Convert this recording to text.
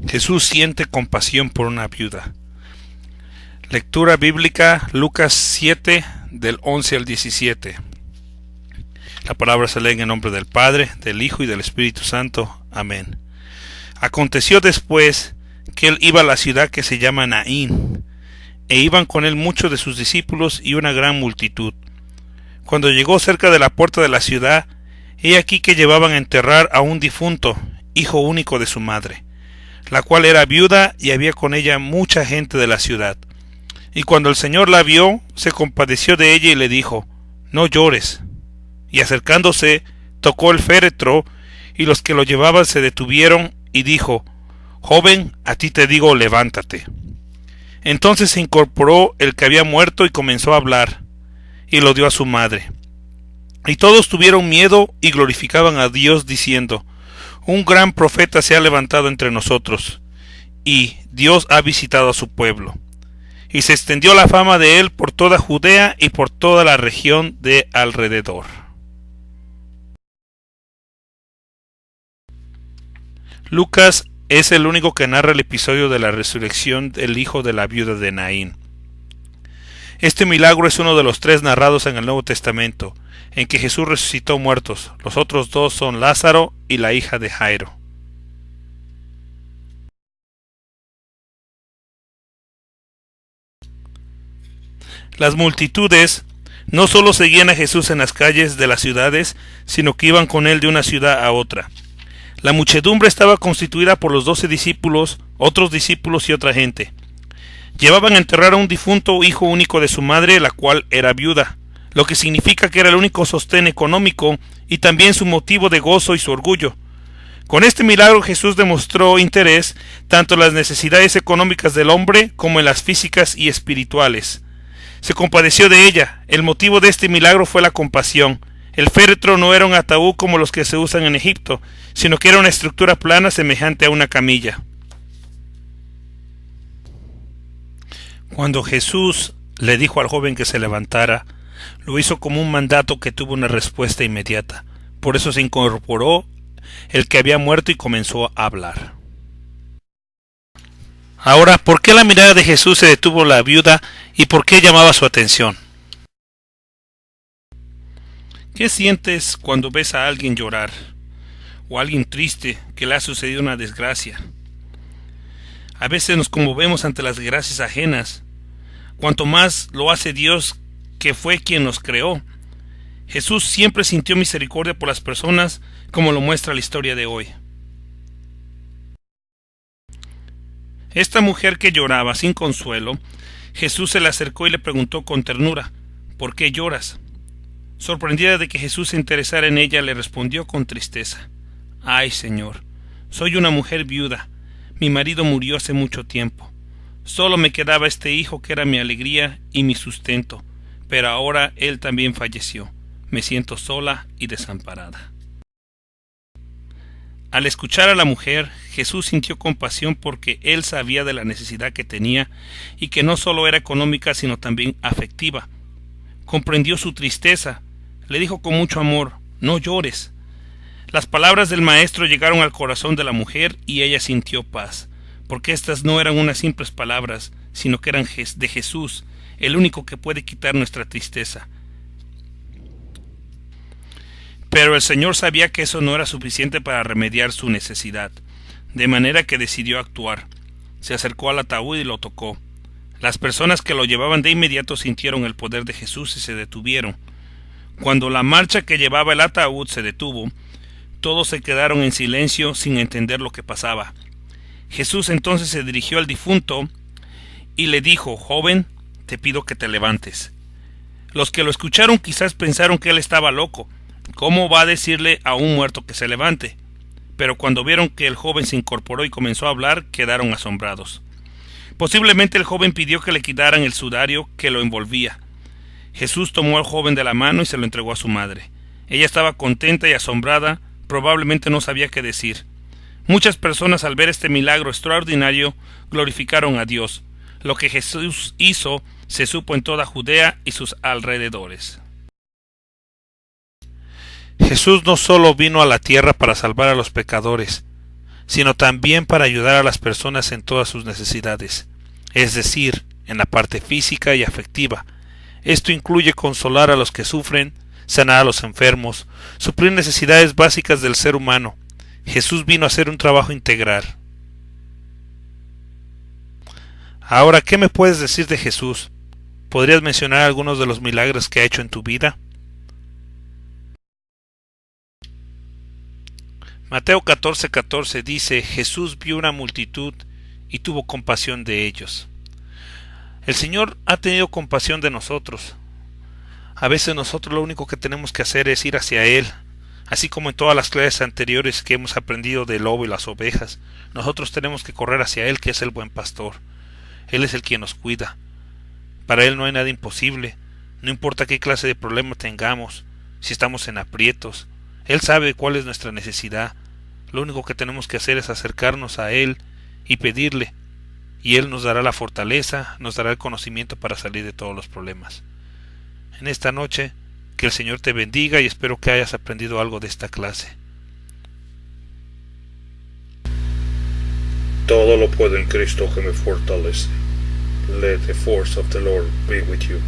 Jesús siente compasión por una viuda. Lectura bíblica, Lucas 7, del 11 al 17. La palabra se lee en el nombre del Padre, del Hijo y del Espíritu Santo. Amén. Aconteció después que él iba a la ciudad que se llama Naín, e iban con él muchos de sus discípulos y una gran multitud. Cuando llegó cerca de la puerta de la ciudad, he aquí que llevaban a enterrar a un difunto, hijo único de su madre, la cual era viuda, y había con ella mucha gente de la ciudad. Y cuando el Señor la vio, se compadeció de ella y le dijo: no llores. Y acercándose, tocó el féretro, y los que lo llevaban se detuvieron, y dijo: joven, a ti te digo, levántate. Entonces se incorporó el que había muerto y comenzó a hablar, y lo dio a su madre. Y todos tuvieron miedo y glorificaban a Dios, diciendo: un gran profeta se ha levantado entre nosotros, y Dios ha visitado a su pueblo. Y se extendió la fama de él por toda Judea y por toda la región de alrededor. Lucas es el único que narra el episodio de la resurrección del hijo de la viuda de Naín. Este milagro es uno de los 3 narrados en el Nuevo Testamento, en que Jesús resucitó muertos. Los otros 2 son Lázaro y la hija de Jairo. Las multitudes no solo seguían a Jesús en las calles de las ciudades, sino que iban con él de una ciudad a otra. La muchedumbre estaba constituida por los 12 discípulos, otros discípulos y otra gente. Llevaban a enterrar a un difunto hijo único de su madre, la cual era viuda, lo que significa que era el único sostén económico y también su motivo de gozo y su orgullo. Con este milagro Jesús demostró interés tanto en las necesidades económicas del hombre como en las físicas y espirituales. Se compadeció de ella. El motivo de este milagro fue la compasión. El féretro no era un ataúd como los que se usan en Egipto, sino que era una estructura plana semejante a una camilla. Cuando Jesús le dijo al joven que se levantara, lo hizo como un mandato que tuvo una respuesta inmediata. Por eso se incorporó el que había muerto y comenzó a hablar. Ahora, ¿por qué la mirada de Jesús se detuvo en la viuda y por qué llamaba su atención? ¿Qué sientes cuando ves a alguien llorar o a alguien triste que le ha sucedido una desgracia? A veces nos conmovemos ante las desgracias ajenas, cuanto más lo hace Dios, que fue quien nos creó. Jesús siempre sintió misericordia por las personas, como lo muestra la historia de hoy. Esta mujer que lloraba sin consuelo, Jesús se le acercó y le preguntó con ternura: ¿por qué lloras? Sorprendida de que Jesús se interesara en ella, le respondió con tristeza: ay, Señor, soy una mujer viuda. Mi marido murió hace mucho tiempo. Solo me quedaba este hijo que era mi alegría y mi sustento, pero ahora él también falleció. Me siento sola y desamparada. Al escuchar a la mujer, Jesús sintió compasión porque él sabía de la necesidad que tenía y que no solo era económica sino también afectiva. Comprendió su tristeza. Le dijo con mucho amor: no llores. Las palabras del maestro llegaron al corazón de la mujer y ella sintió paz, porque estas no eran unas simples palabras, sino que eran de Jesús, el único que puede quitar nuestra tristeza. Pero el Señor sabía que eso no era suficiente para remediar su necesidad, de manera que decidió actuar. Se acercó al ataúd y lo tocó. Las personas que lo llevaban de inmediato sintieron el poder de Jesús y se detuvieron. Cuando la marcha que llevaba el ataúd se detuvo, todos se quedaron en silencio sin entender lo que pasaba. Jesús entonces se dirigió al difunto y le dijo: joven, te pido que te levantes. Los que lo escucharon quizás pensaron que él estaba loco. ¿Cómo va a decirle a un muerto que se levante? Pero cuando vieron que el joven se incorporó y comenzó a hablar, quedaron asombrados. Posiblemente el joven pidió que le quitaran el sudario que lo envolvía. Jesús tomó al joven de la mano y se lo entregó a su madre. Ella estaba contenta y asombrada, probablemente no sabía qué decir. Muchas personas, al ver este milagro extraordinario, glorificaron a Dios. Lo que Jesús hizo se supo en toda Judea y sus alrededores. Jesús no solo vino a la tierra para salvar a los pecadores, sino también para ayudar a las personas en todas sus necesidades, es decir, en la parte física y afectiva. Esto incluye consolar a los que sufren, sanar a los enfermos, suplir necesidades básicas del ser humano. Jesús vino a hacer un trabajo integral. Ahora, ¿qué me puedes decir de Jesús? ¿Podrías mencionar algunos de los milagros que ha hecho en tu vida? Mateo 14:14 dice: Jesús vio una multitud y tuvo compasión de ellos. El Señor ha tenido compasión de nosotros. A veces nosotros lo único que tenemos que hacer es ir hacia Él, así como en todas las clases anteriores que hemos aprendido del lobo y las ovejas. Nosotros tenemos que correr hacia Él, que es el buen pastor. Él es el quien nos cuida. Para Él no hay nada imposible. No importa qué clase de problema tengamos, si estamos en aprietos, Él sabe cuál es nuestra necesidad. Lo único que tenemos que hacer es acercarnos a Él y pedirle, y Él nos dará la fortaleza, nos dará el conocimiento para salir de todos los problemas. En esta noche, que el Señor te bendiga y espero que hayas aprendido algo de esta clase. Todo lo puedo en Cristo que me fortalece. Let the force of the Lord be with you.